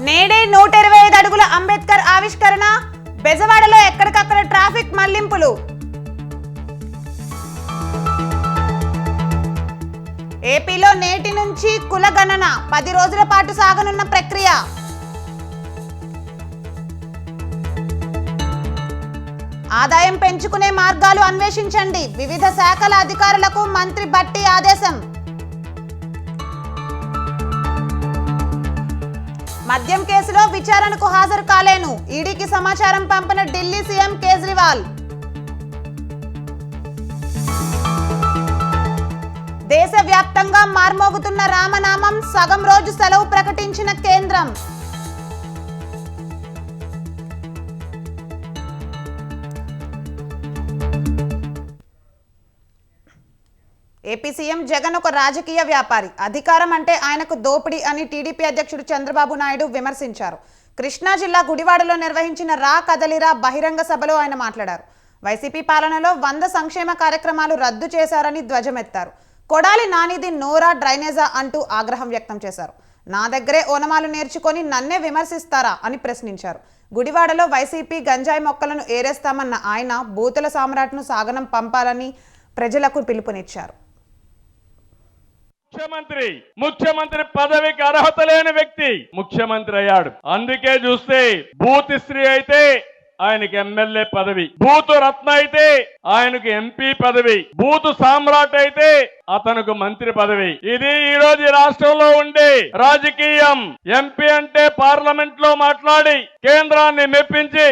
నేడే 125 అడుగుల అంబేద్కర్ ఆవిష్కరణ, బెజవాడలో ఎక్కడికక్కడ ట్రాఫిక్ మళ్లింపులు. ఏపీలో నేటి నుంచి కులగణన 10 రోజుల పాటు సాగనున్న ప్రక్రియ. ఆదాయం పెంచుకునే మార్గాలు అన్వేషించండి, వివిధ శాఖల అధికారులకు మంత్రి భట్టి ఆదేశం. మద్యం కేసులో విచారణకు హాజరు కాలేను, ఈడీకి సమాచారం పంపిన ఢిల్లీ సీఎం కేజ్రీవాల్. దేశవ్యాప్తంగా మార్మోగుతున్న రామనామం, సగం రోజు సెలవు ప్రకటించిన కేంద్రం. ఏపీ సీఎం జగన్ ఒక రాజకీయ వ్యాపారి, అధికారం అంటే ఆయనకు దోపిడీ అని టీడీపీ అధ్యక్షుడు చంద్రబాబు నాయుడు విమర్శించారు. కృష్ణా జిల్లా గుడివాడలో నిర్వహించిన రా కదలిరా బహిరంగ సభలో ఆయన మాట్లాడారు. వైసీపీ పాలనలో 100 సంక్షేమ కార్యక్రమాలు రద్దు చేశారని ధ్వజమెత్తారు. కొడాలి నానిది నోరా డ్రైనేజా అంటూ ఆగ్రహం వ్యక్తం చేశారు. నా దగ్గరే ఓనమాలు నేర్చుకొని నన్నే విమర్శిస్తారా అని ప్రశ్నించారు. గుడివాడలో వైసీపీ గంజాయి మొక్కలను ఏరేస్తామన్న ఆయన బూతుల సామ్రాట్ను సాగనం పంపాలని ప్రజలకు పిలుపునిచ్చారు. ముఖ్యమంత్రి పదవికి అర్హత లేని వ్యక్తి ముఖ్యమంత్రి అయ్యాడు. అందుకే చూస్తే బూత్ స్త్రీ అయితే ఆయనకి ఎమ్మెల్యే పదవి, బూతు రత్న అయితే ఆయనకు ఎంపీ పదవి, బూతు సామ్రాట్ అయితే అతనికి మంత్రి పదవి. ఇది ఈ రోజు రాష్ట్రంలో ఉండే రాజకీయం. ఎంపీ అంటే పార్లమెంట్ లో మాట్లాడి కేంద్రాన్ని మెప్పించి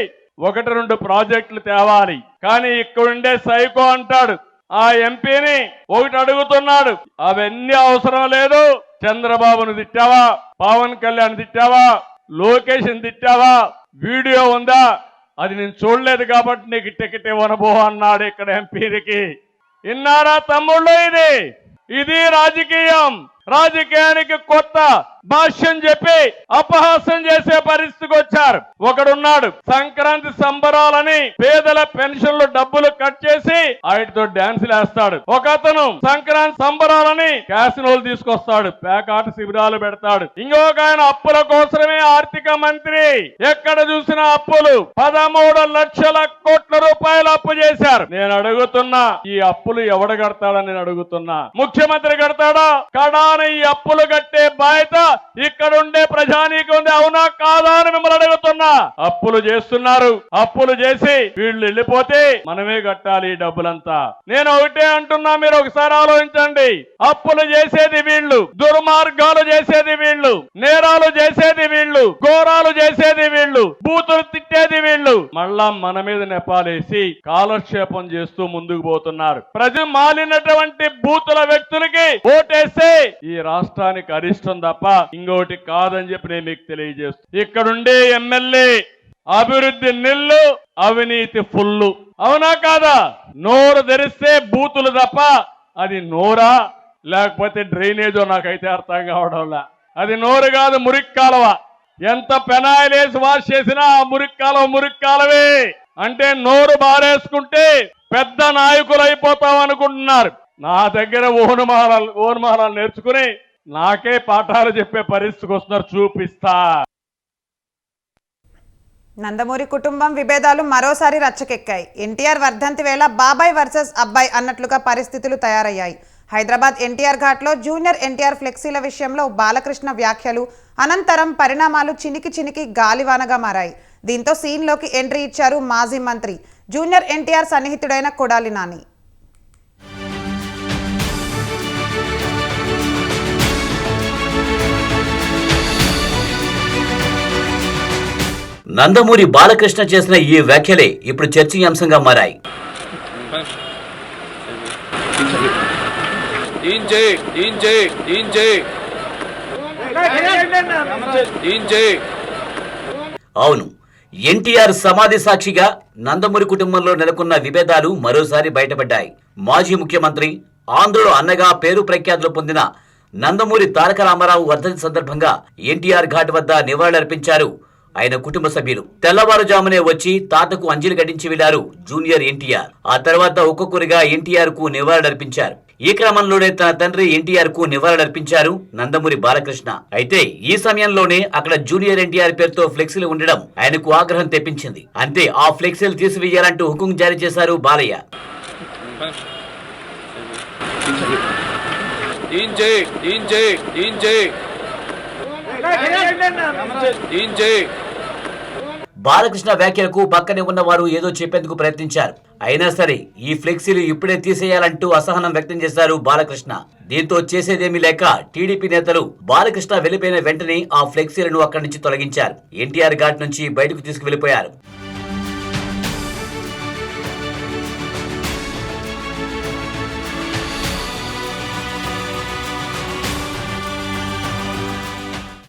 1-2 ప్రాజెక్టులు తేవాలి. కానీ ఇక్కడుండే సైకో అంటాడు, ఆ ఎంపీని ఒకటి అడుగుతున్నాడు, అవన్నీ అవసరం లేదు. చంద్రబాబును తిట్టావా, పవన్ కళ్యాణ్ తిట్టావా, లోకేష్ తిట్టావా, వీడియో ఉందా? అది నేను చూడలేదు కాబట్టి నీకు టికెట్ ఇవ్వనబో అన్నాడు ఇక్కడ ఎంపీకి. విన్నారా తమ్ముళ్ళు? ఇది రాజకీయం. రాజకీయానికి కొత్త భాష్యం చెప్పి అపహాస్యం చేసే పరిస్థితికి వచ్చారు. ఒకడున్నాడు, సంక్రాంతి సంబరాలని పేదల పెన్షన్లు డబ్బులు కట్ చేసి వాటితో డాన్సులు వేస్తాడు. ఒక అతను సంక్రాంతి సంబరాలని క్యాసినోలు తీసుకొస్తాడు, పేకాట శిబిరాలు పెడతాడు. ఇంకొక ఆయన అప్పుల కోసమే ఆర్థిక మంత్రి. ఎక్కడ చూసినా అప్పులు. 13 లక్షల కోట్ల రూపాయలు అప్పు చేశారు. నేను అడుగుతున్నా, ఈ అప్పులు ఎవడు కడతాడని నేను అడుగుతున్నా. ముఖ్యమంత్రి కడతాడా? కడాన ఈ అప్పులు కట్టే బాధ్యత ఇక్కడ ఉండే ప్రజానీకం ఉంది, అవునా కాదా అని మిమ్మల్ని అడుగుతున్నా. అప్పులు చేస్తున్నారు. అప్పులు చేసి వీళ్ళు వెళ్ళిపోతే మనమే కట్టాలి ఈ డబ్బులంతా. నేను ఒకటే అంటున్నా, మీరు ఒకసారి ఆలోచించండి. అప్పులు చేసేది వీళ్ళు, దుర్మార్గాలు చేసేది వీళ్ళు, నేరాలు చేసేది వీళ్ళు, ఘోరాలు చేసేది వీళ్ళు, బూతులు తిట్టేది వీళ్ళు. మళ్ళా మన మీద నెపాలేసి కాలక్షేపం చేస్తూ ముందుకు పోతున్నారు. ప్రజలు మాలినటువంటి బూతుల వ్యక్తులకి ఓటేస్తే ఈ రాష్ట్రానికి అరిష్టం తప్ప ఇంకోటి కాదని చెప్పి నేను మీకు తెలియజేస్తూ, ఇక్కడుండే ఎమ్మెల్యే అభివృద్ధి నిల్లు, అవినీతి ఫుల్లు, అవునా కాదా? నోరు తెరిస్తే బూతులు తప్ప అది నోరా లేకపోతే డ్రైనేజో నాకైతే అర్థం కావడంలా. అది నోరు కాదు, మురిక్కాలవ. ఎంత పెనాయిలేసి వాష్ చేసినా ఆ మురిక్కాలవే. అంటే నోరు బారేసుకుంటే పెద్ద నాయకులు అయిపోతాం అనుకుంటున్నారు. నా దగ్గర ఓనమానాలు నేర్చుకుని నాకే పాఠాలు చెప్పే పరిస్థితికి వస్తున్నారు, చూపిస్తా. నందమూరి కుటుంబం విభేదాలు మరోసారి రచ్చకెక్కాయి. ఎన్టీఆర్ వర్ధంతి వేళ బాబాయ్ వర్సెస్ అబ్బాయి అన్నట్లుగా పరిస్థితులు తయారయ్యాయి. హైదరాబాద్ ఎన్టీఆర్ ఘాట్లో జూనియర్ ఎన్టీఆర్ ఫ్లెక్సీల విషయంలో బాలకృష్ణ వ్యాఖ్యలు అనంతరం పరిణామాలు చినికి గాలివానగా మారాయి. దీంతో సీన్లోకి ఎంట్రీ ఇచ్చారు మాజీ మంత్రి, జూనియర్ ఎన్టీఆర్ సన్నిహితుడైన కొడాలి నాని. నందమూరి బాలకృష్ణ చేసిన ఈ వ్యాఖ్యలే ఇప్పుడు చర్చనీయాంశంగా మారాయి. అవును, ఎన్టీఆర్ సమాధి సాక్షిగా నందమూరి కుటుంబంలో నెలకొన్న విభేదాలు మరోసారి బయటపడ్డాయి. మాజీ ముఖ్యమంత్రి, ఆంధ్రుడు అన్నగా పేరు ప్రఖ్యాతులు పొందిన నందమూరి తారక రామారావు వర్ధంతి సందర్భంగా ఎన్టీఆర్ ఘాట్ వద్ద నివాళులర్పించారు ఆయన కుటుంబ సభ్యులు. తెల్లవారుజామునే వచ్చి తాతకు అంజలి ఘటించి వెళ్లారు జూనియర్ ఎన్టీఆర్. ఆ తర్వాత ఒక్కొక్కరిగా ఎన్టీఆర్ కు నివాళులర్పించారు. ఈ క్రమంలోనే తన తండ్రి ఎన్టీఆర్ కు నివాళులర్పించారు నందమూరి బాలకృష్ణ. అయితే ఈ సమయంలోనే అక్కడ జూనియర్ ఎన్టీఆర్ పేరుతో ఫ్లెక్సీలు ఉండడం ఆయనకు ఆగ్రహం తెప్పించింది. అంతే ఆ ఫ్లెక్సీలు తీసివేయాలంటూ హుకుం జారీ చేశారు బాలయ్య. బాలకృష్ణ వ్యాఖ్యలకు పక్కనే ఉన్న వారు ఏదో చెప్పేందుకు ప్రయత్నించారు. అయినా సరే ఈ ఫ్లెక్సీలు ఇప్పుడే తీసేయాలంటూ అసహనం వ్యక్తం చేశారు బాలకృష్ణ. దీంతో చేసేదేమీ లేక టీడీపీ నేతలు బాలకృష్ణ వెళ్లిపోయిన వెంటనే ఆ ఫ్లెక్సీలను అక్కడి నుంచి తొలగించారు. ఎన్టీఆర్ ఘాట్ నుంచి బయటకు తీసుకువెళ్లిపోయారు.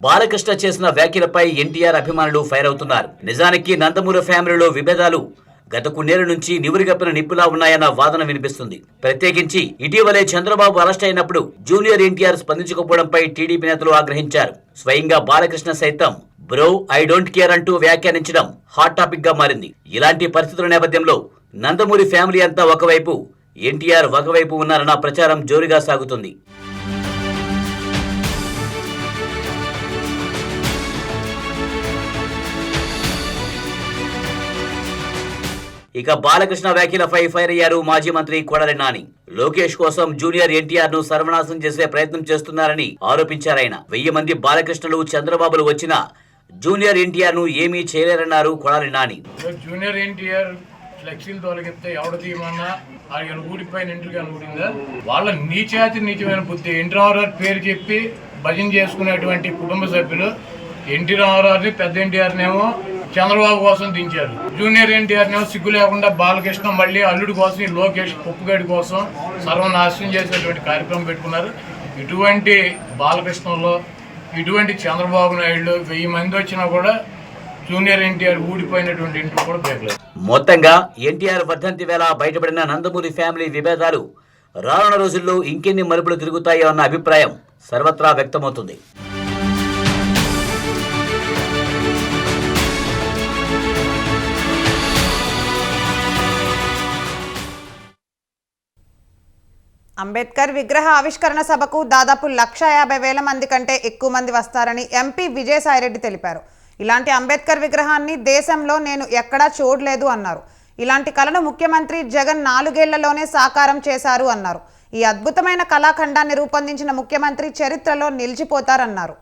బాలకృష్ణ చేసిన వ్యాఖ్యలపై ఎన్టీఆర్ అభిమానులు ఫైర్ అవుతున్నారు. నిజానికి నందమూరి ఫ్యామిలీలో విభేదాలు గత కొన్నేళ్ల నుంచి నివురుగప్పిన నిప్పులా ఉన్నాయన్న వాదన వినిపిస్తుంది. ప్రత్యేకించి ఇటీవలే చంద్రబాబు అరెస్ట్ అయినప్పుడు జూనియర్ ఎన్టీఆర్ స్పందించకపోవడంపై టీడీపీ నేతలు ఆగ్రహించారు. స్వయంగా బాలకృష్ణ సైతం బ్రో ఐ డోంట్ కేర్ అంటూ వ్యాఖ్యానించడం హాట్ టాపిక్ గా మారింది. ఇలాంటి పరిస్థితుల నేపథ్యంలో నందమూరి ఫ్యామిలీ అంతా ఒకవైపు, ఎన్టీఆర్ ఒకవైపు ఉన్నారన్న ప్రచారం జోరుగా సాగుతుంది. ఇక బాలకృష్ణ వ్యాఖ్యలపై ఫైర్ అయ్యారు మాజీ మంత్రి కొడాలి నాని. లోకేష్ కోసం జూనియర్ ఎన్టీఆర్ ను సర్వనాశనం చేసే ప్రయత్నం చేస్తున్నారని ఆరోపించారాయన. 1000 మంది బాలకృష్ణలు చంద్రబాబులు వచ్చినా జూనియర్ ఎన్టీఆర్ ను ఏమీ చేయలేరన్నారు కొడాలి నాని. జూనియర్ ఎన్టీఆర్ ఫ్లెక్సీలు తొలగిస్తే ఎవడ తీయమన్నా ఆయన ఊడిపోయిన ఇంటికి ఊడిందా? వాళ్ళ నీచమైన బుద్ధి. ఎన్టీ రామారావు పేరు చెప్పి భజన చేసుకునేటువంటి కుటుంబ సభ్యులు ఎన్టీ రామారావుని, పెద్ద ఎన్టీఆర్నేమో చంద్రబాబు కోసం దించారు. జూనియర్ ఎన్టీఆర్నేమో సిగ్గు లేకుండా బాలకృష్ణ మళ్ళీ అల్లుడి కోసం, ఈ లోకేష్ పొప్పుగడి కోసం సర్వనాశనం చేసేటువంటి కార్యక్రమం పెట్టుకున్నారు. ఇటువంటి బాలకృష్ణలో, ఇటువంటి చంద్రబాబు నాయుడు 1000 మంది వచ్చినా కూడా జూనియర్ ఎన్టీఆర్ ఊడిపోయినటువంటి ఇంట్లో కూడా బేగలేదు. మొత్తంగా ఎన్టీఆర్ వర్ధంతి వేళ బయటపడిన నందమూరి ఫ్యామిలీ విభేదాలు రానున్న రోజుల్లో ఇంకెన్ని మలుపులు తిరుగుతాయో అన్న అభిప్రాయం సర్వత్రా వ్యక్తమవుతుంది. అంబేద్కర్ విగ్రహ ఆవిష్కరణ సభకు దాదాపు 150,000 మంది కంటే ఎక్కువ మంది వస్తారని ఎంపీ విజయసాయిరెడ్డి తెలిపారు. ఇలాంటి అంబేద్కర్ విగ్రహాన్ని దేశంలో నేను ఎక్కడా చూడలేదు అన్నారు. ఇలాంటి కళను ముఖ్యమంత్రి జగన్ 4 ఏళ్లలోనే సాకారం చేశారు అన్నారు. ఈ అద్భుతమైన కళాఖండాన్ని రూపొందించిన ముఖ్యమంత్రి చరిత్రలో నిలిచిపోతారన్నారు.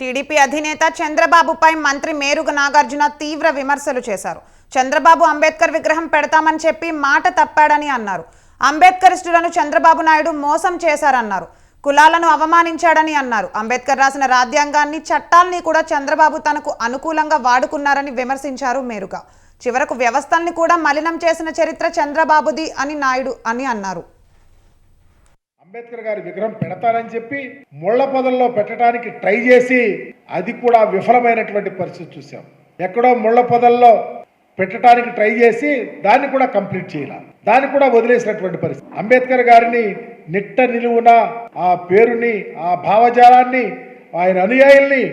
టీడీపీ అధినేత చంద్రబాబుపై మంత్రి మేరుగ నాగార్జున తీవ్ర విమర్శలు చేశారు. చంద్రబాబు అంబేద్కర్ విగ్రహం పెడతామని చెప్పి మాట తప్పాడని అన్నారు. అంబేద్కరిస్టులను చంద్రబాబు నాయుడు మోసం చేశారన్నారు. కులాలను అవమానించాడని అన్నారు. అంబేద్కర్ రాసిన రాజ్యాంగాన్ని, చట్టాల్ని కూడా చంద్రబాబు తనకు అనుకూలంగా వాడుకున్నారని విమర్శించారు మేరుగ. చివరకు వ్యవస్థల్ని కూడా మలినం చేసిన చరిత్ర చంద్రబాబుది అని నాయుడు అన్నారు. అంబేద్కర్ గారి విగ్రహం పెడతానని చెప్పి ముళ్ల పొదల్లో పెట్టడానికి ట్రై చేసి అది కూడా విఫలమైనటువంటి పరిస్థితి చూసాం. ఎక్కడో ముళ్ల పొదల్లో పెట్టడానికి ట్రై చేసి దాన్ని కూడా కంప్లీట్ చేయాలి, దాన్ని కూడా వదిలేసినటువంటి పరిస్థితి. అంబేద్కర్ గారిని నిట్ట నిలువున ఆ పేరుని, ఆ భావజాలాన్ని, ఆయన అనుయాయుల్ని,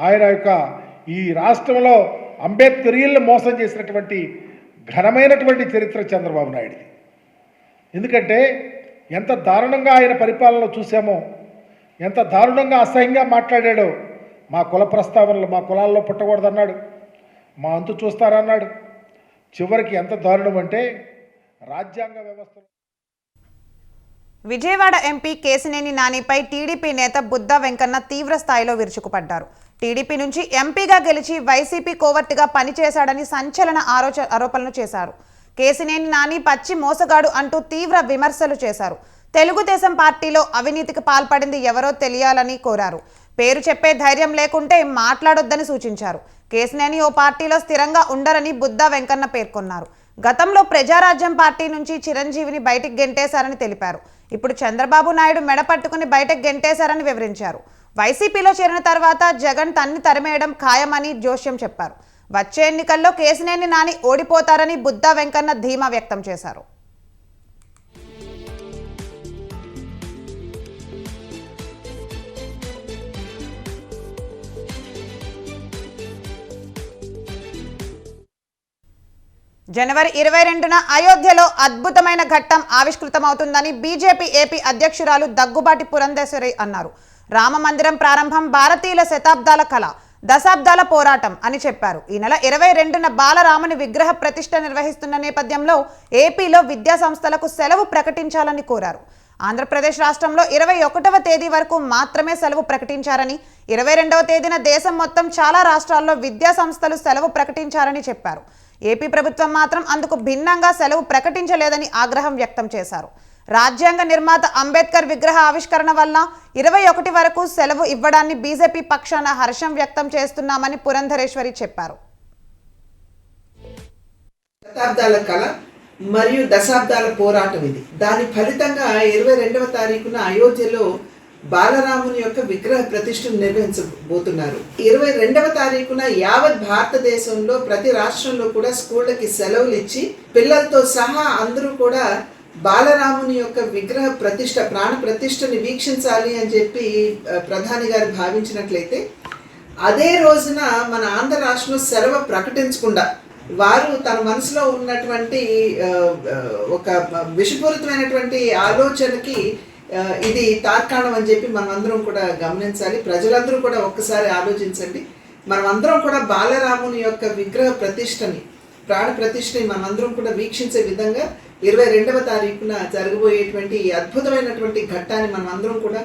ఆయన యొక్క ఈ రాష్ట్రంలో అంబేద్కరీయుల్ని మోసం చేసినటువంటి ఘనమైనటువంటి చరిత్ర చంద్రబాబు నాయుడిది. ఎందుకంటే ఎంత దారుణంగా ఆయన పరిపాలనలో చూసామో, ఎంత దారుణంగా అసహ్యంగా మాట్లాడాడో. మా కుల ప్రస్తావనలు, మా కులాల్లో పుట్టకూడదన్నాడు, మా అంతు చూస్తారన్నాడు. చివరికి ఎంత దారుణం అంటే రాజ్యాంగ వ్యవస్థ. విజయవాడ ఎంపీ కేసినేని నానిపై టీడీపీ నేత బుద్ధ వెంకన్న తీవ్ర స్థాయిలో విరుచుకుపడ్డారు. టీడీపీ నుంచి ఎంపీగా గెలిచి వైసీపీ కోవర్టుగా పనిచేశాడని సంచలన ఆరోపణలు చేశారు. కేసినేని నాని పచ్చి మోసగాడు అంటూ తీవ్ర విమర్శలు చేశారు. తెలుగుదేశం పార్టీలో అవినీతికి పాల్పడింది ఎవరో తెలియాలని కోరారు. పేరు చెప్పే ధైర్యం లేకుంటే మాట్లాడొద్దని సూచించారు. కేసినేని ఓ పార్టీలో స్థిరంగా ఉండరని బుద్ధ వెంకన్న పేర్కొన్నారు. గతంలో ప్రజారాజ్యం పార్టీ నుంచి చిరంజీవిని బయటికి గెంటేశారని తెలిపారు. ఇప్పుడు చంద్రబాబు నాయుడు మెడ పట్టుకుని బయటకు గెంటేశారని వివరించారు. వైసీపీలో చేరిన తర్వాత జగన్ తన్ని తరిమేయడం ఖాయమని జోస్యం చెప్పారు. వచ్చే ఎన్నికల్లో కేసినేని నాని ఓడిపోతారని బుద్దా వెంకన్న ధీమా వ్యక్తం చేశారు. జనవరి 22న అయోధ్యలో అద్భుతమైన ఘట్టం ఆవిష్కృతమవుతుందని బీజేపీ ఏపీ అధ్యక్షురాలు దగ్గుబాటి పురంధేశ్వరి అన్నారు. రామ మందిరం ప్రారంభం భారతీయుల శతాబ్దాల కళ, దశాబ్దాల పోరాటం అని చెప్పారు. ఈ నెల 22న బాలరాముని విగ్రహ ప్రతిష్ఠ నిర్వహిస్తున్న నేపథ్యంలో ఏపీలో విద్యా సంస్థలకు సెలవు ప్రకటించాలని కోరారు. ఆంధ్రప్రదేశ్ రాష్ట్రంలో 21వ తేదీ వరకు మాత్రమే సెలవు ప్రకటించారని, 22వ తేదీన దేశం మొత్తం చాలా రాష్ట్రాల్లో విద్యా సంస్థలు సెలవు ప్రకటించారని చెప్పారు. ఏపీ ప్రభుత్వం మాత్రం అందుకు భిన్నంగా సెలవు ప్రకటించలేదని ఆగ్రహం వ్యక్తం చేశారు. రాజ్యాంగ నిర్మాత అంబేద్కర్ విగ్రహ ఆవిష్కరణ వల్ల 21 వరకు సెలవు ఇవ్వడాన్ని బీజేపీ పక్షాన హర్షం వ్యక్తం చేస్తున్నామని పురంధరేశ్వరి చెప్పారు. శతాబ్దాల కళ మరియు దశాబ్దాల పోరాటం ఇది. దాని ఫలితంగా 22వ తారీఖున అయోధ్యలో బాలరాముని యొక్క విగ్రహ ప్రతిష్టను నిర్వహించబోతున్నారు. 22వ తారీఖున యావత్ భారతదేశంలో ప్రతి రాష్ట్రంలో కూడా స్కూళ్ళకి సెలవులు ఇచ్చి పిల్లలతో సహా అందరూ కూడా బాలరాముని యొక్క విగ్రహ ప్రతిష్ట, ప్రాణ ప్రతిష్టని వీక్షించాలి అని చెప్పి ప్రధాని గారు భావించినట్లయితే, అదే రోజున మన ఆంధ్ర రాష్ట్రంలో సెలవు ప్రకటించకుండా వారు తన మనసులో ఉన్నటువంటి ఒక విషపూరితమైనటువంటి ఆలోచనకి ఇది తార్కాణం అని చెప్పి మనం అందరం కూడా గమనించాలి. ప్రజలందరూ కూడా ఒక్కసారి ఆలోచించండి. మనం అందరం కూడా బాలరాముని యొక్క విగ్రహ ప్రతిష్టని, ప్రాణ ప్రతిష్టని మనం అందరం కూడా వీక్షించే విధంగా 22వ తారీఖున జరగబోయేటువంటి అద్భుతమైనటువంటి ఘట్టాన్ని మనం అందరం కూడా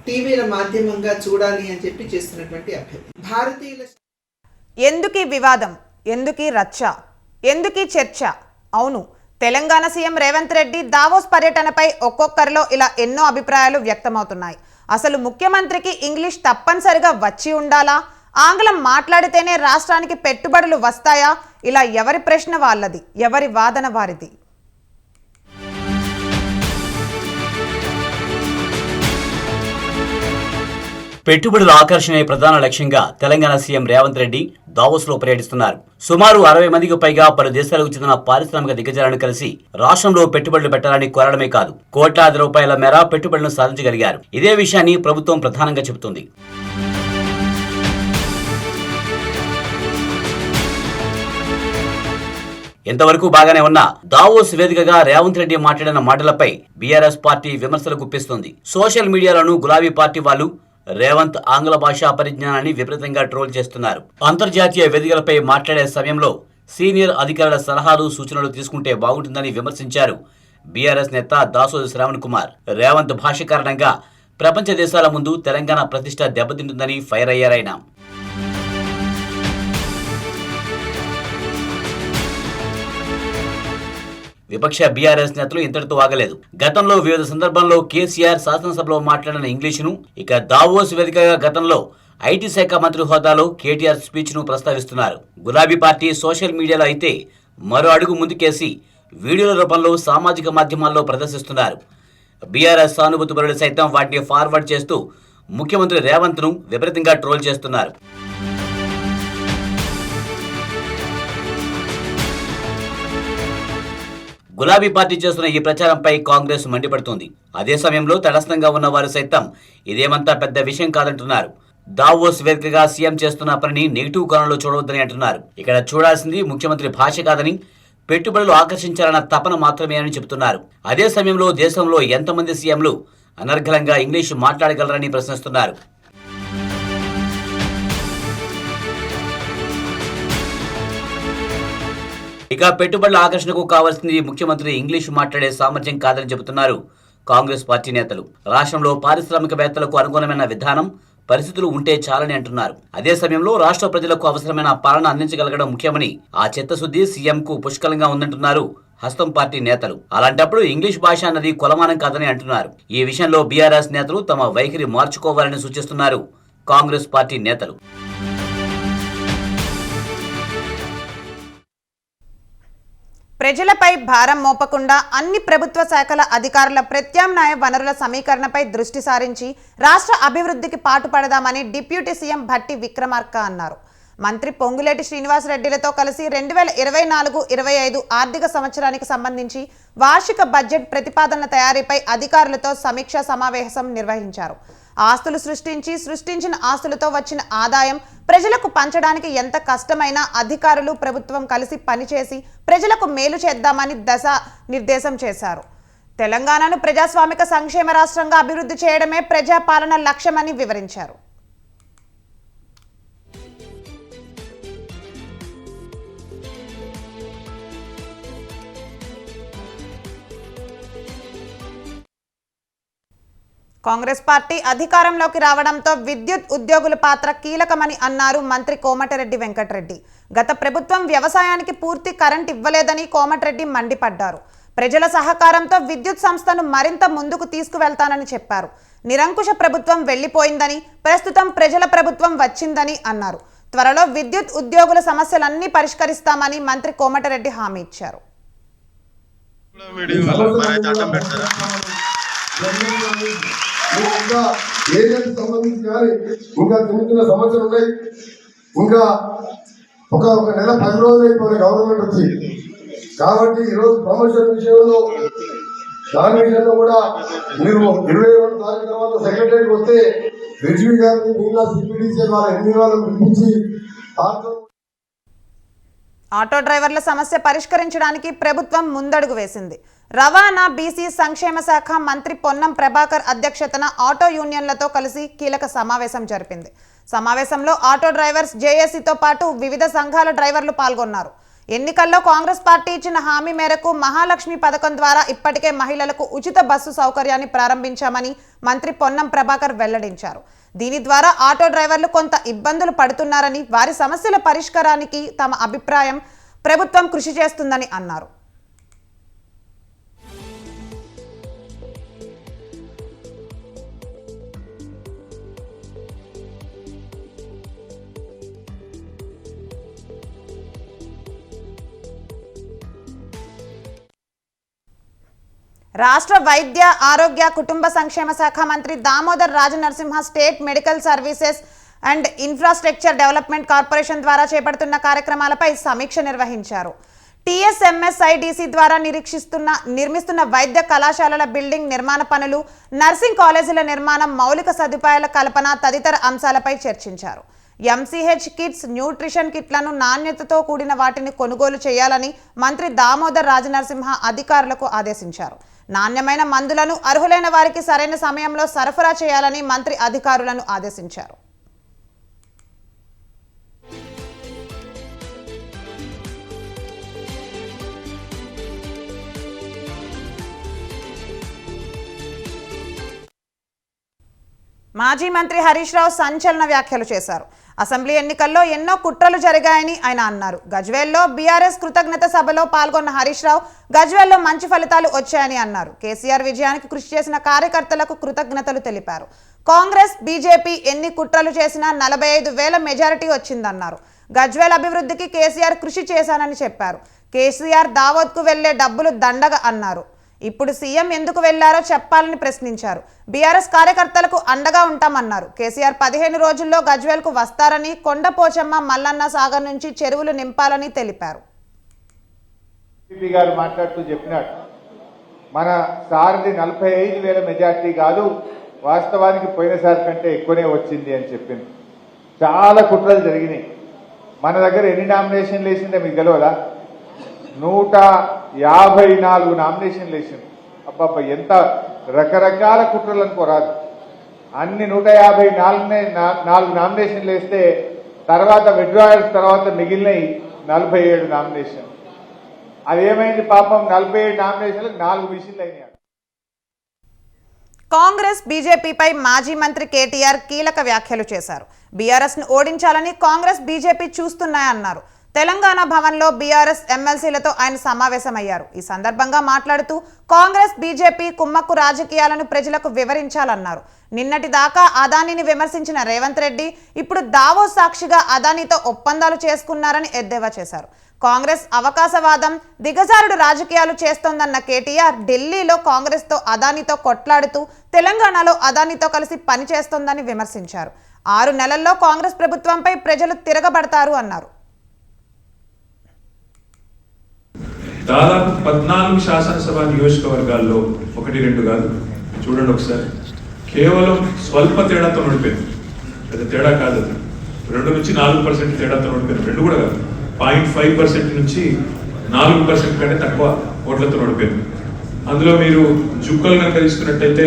టీవీల మాధ్యమంగా చూడాలి అని చెప్పి చేస్తున్నటువంటి అభ్యర్థి. భారతీయుల ఎందుకీ వివాదం, ఎందుకీ రచ్చ, ఎందుకీ చర్చ? అవును, తెలంగాణ సీఎం రేవంత్ రెడ్డి దావోస్ పర్యటనపై ఒక్కొక్కరిలో ఇలా ఎన్నో అభిప్రాయాలు వ్యక్తమవుతున్నాయి. అసలు ముఖ్యమంత్రికి ఇంగ్లీష్ తప్పనిసరిగా వచ్చి ఉండాలా? ఆంగ్లం మాట్లాడితేనే రాష్ట్రానికి పెట్టుబడులు వస్తాయా? ఇలా ఎవరి ప్రశ్న వాళ్ళది, ఎవరి వాదన వారిది. పెట్టుబడుల ఆకర్షణే ప్రధాన లక్ష్యంగా తెలంగాణ సీఎం రేవంత్ రెడ్డి దావోస్ లో పర్యటిస్తున్నారు. సుమారు 60 మందికి పైగా పలు దేశాలకు చెందిన పారిశ్రామిక దిగ్గజాలను కలిసి రాష్ట్రంలో పెట్టుబడులు పెట్టాలని కోరడమే కాదు, కోట్లాది రూపాయల మేర పెట్టుబడులను సాధించగలిగారు. ఇదే విషయాన్ని ప్రభుత్వం ప్రధానంగా చెబుతుంది. ఎంతవరకు బాగానే ఉన్నా దావోస్ వేదికగా రేవంత్ రెడ్డి మాట్లాడిన మాటలపై బీఆర్ఎస్ పార్టీ విమర్శలు గుప్పిస్తుంది. సోషల్ మీడియాలోనూ గులాబీ పార్టీ వాళ్ళు రేవంత్ ఆంగ్ల భాషా పరిజ్ఞానాన్ని విపరీతంగా ట్రోల్ చేస్తున్నారు. అంతర్జాతీయ వేదికలపై మాట్లాడే సమయంలో సీనియర్ అధికారుల సలహాలు, సూచనలు తీసుకుంటే బాగుంటుందని విమర్శించారు బీఆర్ఎస్ నేత దాసోజు శ్రావణ్ కుమార్. రేవంత్ భాష కారణంగా ప్రపంచ దేశాల ముందు తెలంగాణ ప్రతిష్ట దెబ్బతింటుందని ఫైర్ అయ్యారాయన. విపక్ష బీఆర్ఎస్ నేతలు ఇంతటితో ఆగలేదు. గతంలో వివిధ సందర్భాల్లో కేసీఆర్ శాసనసభలో మాట్లాడిన ఇంగ్లీషును, ఇక దావోస్ వేదికగా గతంలో ఐటీ శాఖ మంత్రి హోదాలో కేటీఆర్ స్పీచ్ ను ప్రస్తావిస్తున్నారు. గులాబీ పార్టీ సోషల్ మీడియాలో అయితే మరో అడుగు ముందుకేసి వీడియోల రూపంలో సామాజిక మాధ్యమాల్లో ప్రదర్శిస్తున్నారు. బీఆర్ఎస్ సానుభూతి పరులు సైతం వాటిని ఫార్వర్డ్ చేస్తూ ముఖ్యమంత్రి రేవంత్ ను విపరీతంగా ట్రోల్ చేస్తున్నారు. గులాబీ పార్టీ చేస్తున్న ఈ ప్రచారంపై కాంగ్రెస్ మండిపడుతోంది. అదే సమయంలో తటస్థంగా ఉన్న వారు సైతం ఇదేమంతా పెద్ద విషయం కాదంటున్నారు. దావోస్ వేదికగా సీఎం చేస్తున్న పనిని నెగిటివ్ కోణంలో చూడవద్దని అంటున్నారు. ఇక్కడ చూడాల్సింది ముఖ్యమంత్రి భాష కాదని, పెట్టుబడులు ఆకర్షించాలన్న తపన మాత్రమే అని చెబుతున్నారు. అదే సమయంలో దేశంలో ఎంతమంది సీఎంలు అనర్గళంగా ఇంగ్లీషు మాట్లాడగలరని ప్రశ్నిస్తున్నారు. ఇక పెట్టుబడుల ఆకర్షణకు కావాల్సింది ముఖ్యమంత్రి ఇంగ్లీషు మాట్లాడే సామర్థ్యం కాదని చెబుతున్నారు కాంగ్రెస్ పార్టీ నేతలు. రాష్ట్రంలో పారిశ్రామికవేత్తలకు అనుగుణమైన విధానం, పరిస్థితులు ఉంటే చాలని అంటున్నారు. అదే సమయంలో రాష్ట్ర ప్రజలకు అవసరమైన పాలన అందించగలగడం ముఖ్యమని, ఆ చిత్తశుద్ధి సీఎంకు పుష్కలంగా ఉందంటున్నారు హస్తం పార్టీ నేతలు. అలాంటప్పుడు ఇంగ్లీష్ భాష అన్నది కొలమానం కాదని అంటున్నారు. ఈ విషయంలో బీఆర్ఎస్ నేతలు తమ వైఖరి మార్చుకోవాలని సూచిస్తున్నారు కాంగ్రెస్ పార్టీ నేతలు. ప్రజలపై భారం మోపకుండా అన్ని ప్రభుత్వ శాఖల అధికారుల ప్రత్యామ్నాయ వనరుల సమీకరణపై దృష్టి సారించి రాష్ట్ర అభివృద్ధికి పాటుపడదామని డిప్యూటీ సీఎం భట్టి విక్రమార్క అన్నారు. మంత్రి పొంగులేటి శ్రీనివాసరెడ్డిలతో కలిసి 2024-25 ఆర్థిక సంవత్సరానికి సంబంధించి వార్షిక బడ్జెట్ ప్రతిపాదనల తయారీపై అధికారులతో సమీక్షా సమావేశం నిర్వహించారు. ఆస్తులు సృష్టించిన ఆస్తులతో వచ్చిన ఆదాయం ప్రజలకు పంచడానికి ఎంత కష్టమైనా అధికారులు ప్రభుత్వం కలిసి పనిచేసి ప్రజలకు మేలు చేద్దామని నిర్దేశం చేశారు. తెలంగాణను ప్రజాస్వామిక సంక్షేమ రాష్ట్రంగా అభివృద్ధి చేయడమే ప్రజాపాలన లక్ష్యమని వివరించారు. కాంగ్రెస్ పార్టీ అధికారంలోకి రావడంతో విద్యుత్ ఉద్యోగుల పాత్ర కీలకమని అన్నారు మంత్రి కోమటిరెడ్డి వెంకటరెడ్డి. గత ప్రభుత్వం వ్యవసాయానికి పూర్తి కరెంట్ ఇవ్వలేదని కోమటిరెడ్డి మండిపడ్డారు. ప్రజల సహకారంతో విద్యుత్ సంస్థను మరింత ముందుకు తీసుకువెళ్తానని చెప్పారు. నిరంకుశ ప్రభుత్వం వెళ్లిపోయిందని, ప్రస్తుతం ప్రజల ప్రభుత్వం వచ్చిందని అన్నారు. త్వరలో విద్యుత్ ఉద్యోగుల సమస్యలన్నీ పరిష్కరిస్తామని మంత్రి కోమటిరెడ్డి హామీ ఇచ్చారు. ఇంకా ఏరియాకి సంబంధించి కానీ ఇంకా చిన్న సమస్యలు ఉన్నాయి. ఇంకా ఒక నెల 10 రోజులు అయిపోయిన గవర్నమెంట్ వచ్చి, కాబట్టి ఈరోజు ప్రమోషన్ విషయంలో దాని విషయంలో కూడా మీరు 22 తారీఖు తర్వాత సెక్రటరీకి వస్తే రిజ్వీ గారిని మిగిలిన సిపిడిసి వాళ్ళ ఎన్ని వాళ్ళని పిలిపించి ఆటో డ్రైవర్ల సమస్య పరిష్కరించడానికి ప్రభుత్వం ముందడుగు వేసింది. రవాణా, బీసీ సంక్షేమ శాఖ మంత్రి పొన్నం ప్రభాకర్ అధ్యక్షతన ఆటో యూనియన్లతో కలిసి కీలక సమావేశం జరిపింది. సమావేశంలో ఆటో డ్రైవర్స్ జేఏసీతో పాటు వివిధ సంఘాల డ్రైవర్లు పాల్గొన్నారు. ఎన్నికల్లో కాంగ్రెస్ పార్టీ ఇచ్చిన హామీ మేరకు మహాలక్ష్మి పథకం ద్వారా ఇప్పటికే మహిళలకు ఉచిత బస్సు సౌకర్యాన్ని ప్రారంభించామని మంత్రి పొన్నం ప్రభాకర్ వెల్లడించారు. దీని ద్వారా ఆటో డ్రైవర్లు కొంత ఇబ్బందులు పడుతున్నారని, వారి సమస్యల పరిష్కారానికి తమ అభిప్రాయం ప్రభుత్వం కృషి చేస్తుందని అన్నారు. రాష్ట్ర వైద్య ఆరోగ్య కుటుంబ సంక్షేమ శాఖ మంత్రి Damodar Rajanarasimha state medical services and infrastructure development corporation ద్వారా చేపడుతున్న కార్యక్రమాలపై సమీక్ష నిర్వహించారు. TSMSIDC ద్వారా నిర్మిస్తున్న వైద్య కళాశాలల బిల్డింగ్ నిర్మాణ పనులు, నర్సింగ్ కాలేజీల నిర్మాణం, మౌలిక సదుపాయాల కల్పన తదితర అంశాలపై చర్చించారు. MCH కిట్స్, న్యూట్రిషన్ కిట్లను నాణ్యతతో కూడిన వాటిని కొనుగోలు చేయాలని మంత్రి దామోదర్ రాజనరసింహ అధికారులకు ఆదేశించారు. నాణ్యమైన మందులను అర్హులైన వారికి సరైన సమయంలో సరఫరా చేయాలని మంత్రి అధికారులను ఆదేశించారు. మాజీ మంత్రి హరీష్ రావు సంచలన వ్యాఖ్యలు చేశారు. అసెంబ్లీ ఎన్నికల్లో ఎన్నో కుట్రలు జరిగాయని ఆయన అన్నారు. గజ్వేల్లో బీఆర్ఎస్ కృతజ్ఞత సభలో పాల్గొన్న హరీష్ రావు గజ్వేల్లో మంచి ఫలితాలు వచ్చాయని అన్నారు. కేసీఆర్ విజయానికి కృషి చేసిన కార్యకర్తలకు కృతజ్ఞతలు తెలిపారు. కాంగ్రెస్, బీజేపీ ఎన్ని కుట్రలు చేసినా 45,000 మెజారిటీ వచ్చిందన్నారు. గజ్వేల్ అభివృద్ధికి కేసీఆర్ కృషి చేశానని చెప్పారు. కేసీఆర్ దావోద్కు వెళ్లే డబ్బులు దండగ అన్నారు. ఇప్పుడు సీఎం ఎందుకు వెళ్లారో చెప్పాలని ప్రశ్నించారు. బీఆర్ఎస్ కార్యకర్తలకు అండగా ఉంటామన్నారు. కేసీఆర్ 15 రోజుల్లో గజ్వేల్కు వస్తారని, కొండపోచమ్మ, మల్లన్న సాగర్ నుంచి చెరువులు నింపాలని తెలిపారు. గారు మాట్లాడుతూ చెప్పినాడు, మన సార్ది 45,000 మెజార్టీ కాదు, వాస్తవానికి పోయినసారి కంటే ఎక్కువనే వచ్చింది అని చెప్పింది. చాలా కుట్రలు జరిగినాయి. మన దగ్గర ఎన్ని నామినేషన్లు వేసిందో మీకు తెలియదా? 154 నామినేషన్లు వేసింది. అబ్బాబ్బా, ఎంత రకరకాల కుట్రలు అనుకోరాదు. అన్ని 154 నామినేషన్లు వేస్తే తర్వాత విత్డ్రాయల్స్ తర్వాత మిగిలినవి 47 నామినేషన్. అదేమైంది పాపం, 47 నామినేషన్లకు 4 మిషన్లు అయినాయి. కాంగ్రెస్, బీజేపీపై మాజీ మంత్రి కేటీఆర్ కీలక వ్యాఖ్యలు చేశారు. బీఆర్ఎస్ను ఓడించాలని కాంగ్రెస్, బీజేపీ చూస్తున్నాయన్నారు. తెలంగాణ భవన్లో బీఆర్ఎస్ ఎమ్మెల్సీలతో ఆయన సమావేశమయ్యారు. ఈ సందర్భంగా మాట్లాడుతూ కాంగ్రెస్, బీజేపీ కుమ్మక్కు రాజకీయాలను ప్రజలకు వివరించాలన్నారు. నిన్నటి దాకా అదానీని విమర్శించిన రేవంత్ రెడ్డి ఇప్పుడు దావోస్ సాక్షిగా అదానీతో ఒప్పందాలు చేసుకున్నారని ఎద్దేవా చేశారు. కాంగ్రెస్ అవకాశవాదం, దిగజారుడు రాజకీయాలు చేస్తోందన్న కేటీఆర్ ఢిల్లీలో కాంగ్రెస్తో అదానితో కొట్లాడుతూ తెలంగాణలో అదానితో కలిసి పనిచేస్తోందని విమర్శించారు. 6 నెలల్లో కాంగ్రెస్ ప్రభుత్వంపై ప్రజలు తిరగబడతారు అన్నారు. దాదాపు 14 శాసనసభ నియోజకవర్గాల్లో 1-2 కాదు, చూడండి ఒకసారి, కేవలం స్వల్ప తేడాతో నడిపోయింది. పెద్ద తేడా కాదు, 2 నుంచి 4% తేడాతో నడిపోయింది. 2 కూడా కాదు, 0.5% నుంచి 4% కంటే తక్కువ ఓట్లతో నడిపోయింది. అందులో మీరు జుక్కలు కనుక తీసుకున్నట్టయితే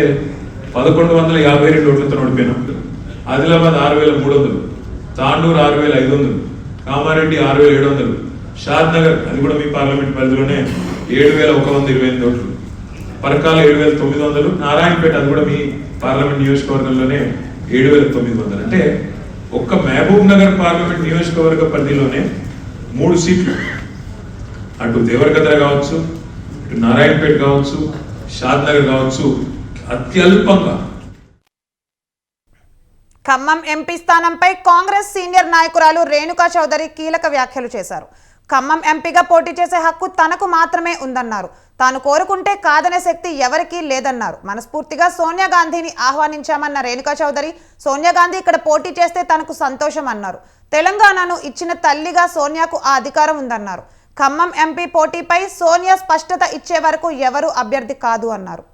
1152 ఓట్లతో నడిపోయినాం. ఆదిలాబాద్ 6300, తాండూరు 6500, కామారెడ్డి 6700, షాద్ నగర్ అది కూడా మీ పార్లమెంట్ పరిధిలోనే 7128 ఓట్లు, పరకాల 7900, నారాయణపేట అది కూడా మీ పార్లమెంట్ నియోజకవర్గంలోనే 7900. అంటే ఒక్క మహబూబ్ నగర్ పార్లమెంట్ నియోజకవర్గ పరిధిలోనే 3 సీట్లు, అటు దేవరగద్ర కావచ్చు, ఇటు నారాయణపేట కావచ్చు, షాద్ నగర్ కావచ్చు, అత్యల్పంగా. ఖమ్మం ఎంపీ స్థానంపై కాంగ్రెస్ సీనియర్ నాయకురాలు రేణుకా చౌదరి కీలక వ్యాఖ్యలు చేశారు. ఖమ్మం ఎంపీగా పోటీ చేసే హక్కు తనకు మాత్రమే ఉందన్నారు. తాను కోరుకుంటే కాదనే శక్తి ఎవరికీ లేదన్నారు. మనస్ఫూర్తిగా సోనియా గాంధీని ఆహ్వానించామన్న రేణుకా చౌదరి, సోనియా గాంధీ ఇక్కడ పోటీ చేస్తే తనకు సంతోషం అన్నారు. తెలంగాణను ఇచ్చిన తల్లిగా సోనియాకు ఆ అధికారం ఉందన్నారు. ఖమ్మం ఎంపీ పోటీపై సోనియా స్పష్టత ఇచ్చే వరకు ఎవరు అభ్యర్థి కాదు అన్నారు.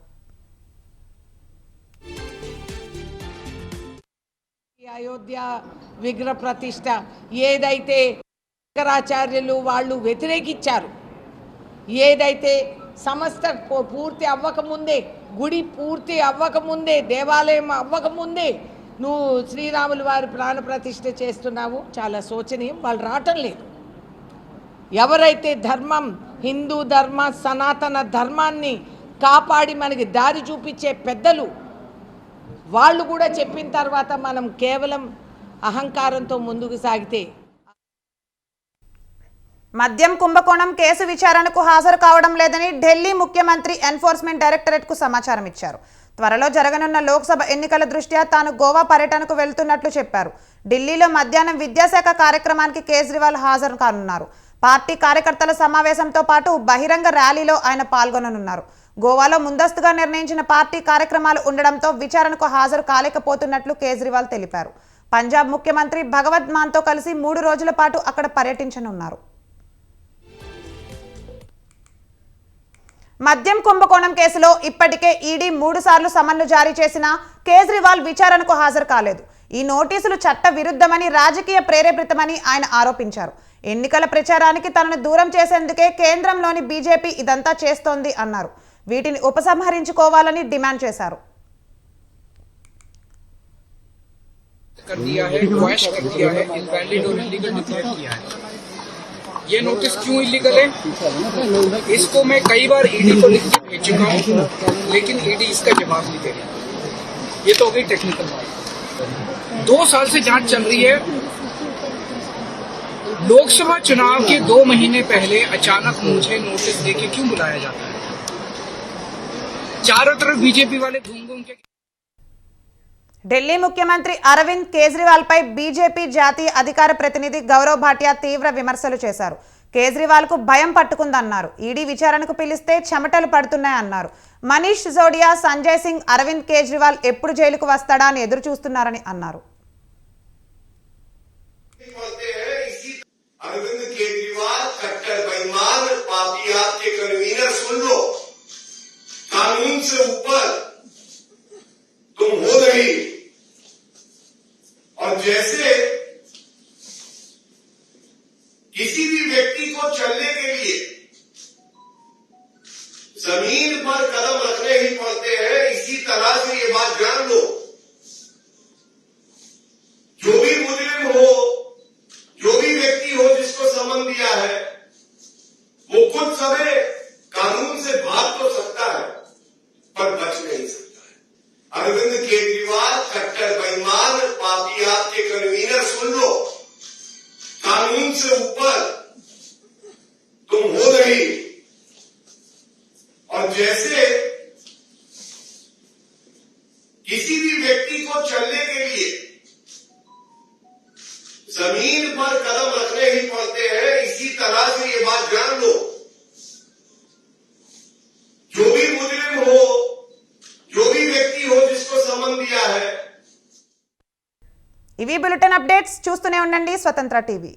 అయోధ్య విగ్రహ ప్రతిష్ట ఏదైతే శంకరాచార్యులు వాళ్ళు వ్యతిరేకించారు, ఏదైతే సంస్థ పూర్తి అవ్వకముందే, గుడి పూర్తి అవ్వకముందే, దేవాలయం అవ్వకముందే నువ్వు శ్రీరాములు వారి ప్రాణ ప్రతిష్ఠ చేస్తున్నావు, చాలా శోచనీయం. వాళ్ళు రావటం లేదు. ఎవరైతే ధర్మం, హిందూ ధర్మ, సనాతన ధర్మాన్ని కాపాడి మనకి దారి చూపించే పెద్దలు, వాళ్ళు కూడా చెప్పిన తర్వాత మనం కేవలం అహంకారంతో ముందుకు సాగితే. మద్యం కుంభకోణం కేసు విచారణకు హాజరు కావడం లేదని ఢిల్లీ ముఖ్యమంత్రి ఎన్ఫోర్స్మెంట్ డైరెక్టరేట్కు సమాచారం ఇచ్చారు. త్వరలో జరగనున్న లోక్సభ ఎన్నికల దృష్ట్యా తాను గోవా పర్యటనకు వెళ్తున్నట్లు చెప్పారు. ఢిల్లీలో మధ్యాహ్నం విద్యాశాఖ కార్యక్రమానికి కేజ్రీవాల్ హాజరు కానున్నారు. పార్టీ కార్యకర్తల సమావేశంతో పాటు బహిరంగ ర్యాలీలో ఆయన పాల్గొననున్నారు. గోవాలో ముందస్తుగా నిర్ణయించిన పార్టీ కార్యక్రమాలు ఉండడంతో విచారణకు హాజరు కాలేకపోతున్నట్లు కేజ్రీవాల్ తెలిపారు. పంజాబ్ ముఖ్యమంత్రి భగవత్ మాన్తో కలిసి 3 రోజుల పాటు అక్కడ పర్యటించనున్నారు. మద్యం కుంభకోణం కేసులో ఇప్పటికే ఈడీ 3 సార్లు సమన్లు జారీ చేసినా కేజ్రీవాల్ విచారణకు హాజరు కాలేదు. ఈ నోటీసులు చట్ట విరుద్ధమని, రాజకీయ ప్రేరేపితమని ఆయన ఆరోపించారు. ఎన్నికల ప్రచారానికి తనను దూరం చేసేందుకే కేంద్రంలోని బీజేపీ ఇదంతా చేస్తోంది అన్నారు. వీటిని ఉపసంహరించుకోవాలని డిమాండ్ చేశారు. ये नोटिस क्यों इलीगल है? इसको मैं कई बार ईडी को लिख के भेज चुका हूँ, लेकिन ईडी इसका जवाब नहीं दे रही. ये तो हो गई टेक्निकल बात. 2 साल से जांच चल रही है. लोकसभा चुनाव के 2 महीने पहले अचानक मुझे नोटिस देके क्यों बुलाया जाता है? चारों तरफ बीजेपी वाले घूम घूम के. ఢిల్లీ ముఖ్యమంత్రి అరవింద్ కేజ్రీవాల్ పై బీజేపీ జాతీయ అధికార ప్రతినిధి గౌరవ్ భాటియా తీవ్ర విమర్శలు చేశారు. కేజ్రీవాల్ కు భయం పట్టుకుందన్నారు. ఈడీ విచారణకు పిలిస్తే చెమటలు పడుతున్నాయన్నారు. మనీష్ సిసోడియా, సంజయ్ సింగ్ అరవింద్ కేజ్రీవాల్ ఎప్పుడు జైలుకు వస్తాడా అని ఎదురు చూస్తున్నారని అన్నారు. अरविंद केजरीवाल कट्टर बेईमान पापियात के कन्वीनर, सुन लो, कानून से ऊपर तुम हो नहीं. और जैसे किसी भी व्यक्ति को चलने के लिए जमीन पर कदम रखने ही पड़ते हैं, इसी तरह से ये बात जान लो, जो भी मुजरिम हो, जो भी व्यक्ति हो जिसको समन दिया है, वो कुछ समय कानून से भाग तो सकता है पर बच नहीं सकता है. अरविंद केजरीवाल कट्टर बेईमान पापियात के कन्वीनर, सुन लो, कानून से ऊपर तुम हो नहीं. और जैसे किसी भी व्यक्ति को चलने के लिए जमीन पर कदम रखने ही पड़ते हैं। इसी तरह से ये बात जान लो, जो भी मुजरिम हो, जो भी व्यक्ति हो जिसको समन दिया है। ఇవి బులెటిన్ అప్డేట్స్ చూస్తూనే ఉండండి స్వతంత్ర టీవీ।